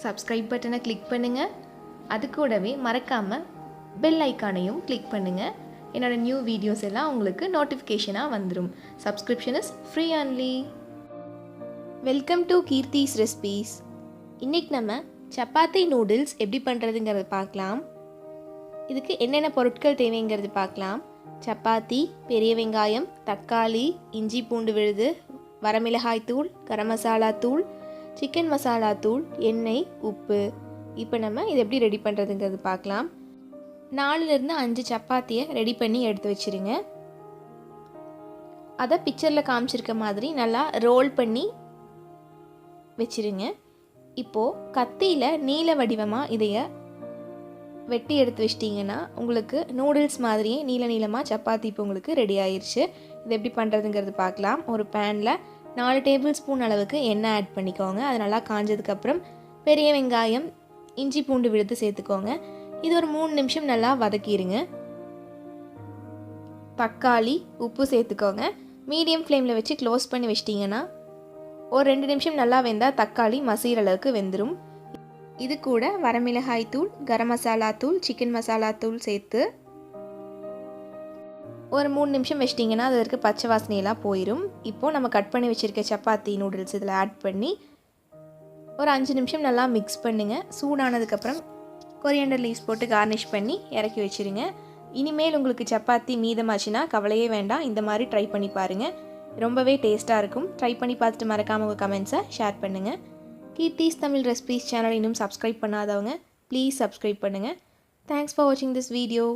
Subscribe பட்டனை click பண்ணுங்கள். அது கூடவே மறக்காமல் பெல் ஐக்கானையும் கிளிக் பண்ணுங்கள். என்னோடய நியூ வீடியோஸ் எல்லாம் உங்களுக்கு நோட்டிஃபிகேஷனாக வந்துடும். Subscription is free only. Welcome to Keerthi's recipes. இன்றைக்கி நம்ம சப்பாத்தி நூடுல்ஸ் எப்படி பண்ணுறதுங்கிறத பார்க்கலாம். இதுக்கு என்னென்ன பொருட்கள் தேவைங்கிறது பார்க்கலாம். சப்பாத்தி, பெரிய வெங்காயம், தக்காளி, இஞ்சி பூண்டு விழுது, வரமிளகாய் தூள், கரம் மசாலா தூள், சிக்கன் மசாலா தூள், எண்ணெய், உப்பு. இப்போ நம்ம இது எப்படி ரெடி பண்ணுறதுங்கிறது பார்க்கலாம். 4லேருந்து 5 சப்பாத்தியை ரெடி பண்ணி எடுத்து வச்சுருங்க. அதை பிக்சரில் காமிச்சிருக்க மாதிரி நல்லா ரோல் பண்ணி வச்சுருங்க. இப்போது கத்தியில் நீல வடிவமாக இதைய வெட்டி எடுத்து வச்சிட்டிங்கன்னா உங்களுக்கு நூடுல்ஸ் மாதிரியே நீளமாக சப்பாத்தி இப்போ உங்களுக்கு ரெடி ஆயிடுச்சு. இது எப்படி பண்ணுறதுங்கிறது பார்க்கலாம். ஒரு பேனில் 4 டேபிள் ஸ்பூன் அளவுக்கு எண்ணெய் ஆட் பண்ணிக்கோங்க. அது நல்லா காஞ்சதுக்கப்புறம் பெரிய வெங்காயம், இஞ்சி பூண்டு விழுது சேர்த்துக்கோங்க. இது ஒரு 3 நிமிஷம் நல்லா வதக்கிடுங்க. தக்காளி, உப்பு சேர்த்துக்கோங்க. மீடியம் ஃப்ளேமில் வச்சு க்ளோஸ் பண்ணி வச்சிட்டிங்கன்னா ஒரு 2 நிமிஷம் நல்லா வெந்தால் தக்காளி மசிகிற அளவுக்கு வெந்துடும். இது கூட வரமிளகாய் தூள், கரம் மசாலா தூள், சிக்கன் மசாலா தூள் சேர்த்து ஒரு 3 நிமிஷம் வச்சிட்டிங்கன்னா அது இருக்க பச்சை வாசனையெல்லாம் போயிடும். இப்போது நம்ம கட் பண்ணி வச்சுருக்க சப்பாத்தி நூடுல்ஸ் இதில் ஆட் பண்ணி ஒரு 5 நிமிஷம் நல்லா மிக்ஸ் பண்ணுங்கள். சூடானதுக்கப்புறம் கொரியாண்டர் லீவ்ஸ் போட்டு கார்னிஷ் பண்ணி இறக்கி வச்சுருங்க. இனிமேல் உங்களுக்கு சப்பாத்தி மீதமாச்சுன்னா கவலையே வேண்டாம், இந்த மாதிரி ட்ரை பண்ணி பாருங்கள். ரொம்பவே டேஸ்ட்டாக இருக்கும். ட்ரை பண்ணி பார்த்துட்டு மறக்காமல் உங்கள் கமெண்ட்ஸை ஷேர் பண்ணுங்கள். கீர்த்திஸ் தமிழ் ரெசிபீஸ் சேனல் இன்னும் சப்ஸ்கிரைப் பண்ணாதவங்க ப்ளீஸ் சப்ஸ்கிரைப் பண்ணுங்கள். தேங்க்ஸ் ஃபார் வாட்சிங் திஸ் வீடியோ.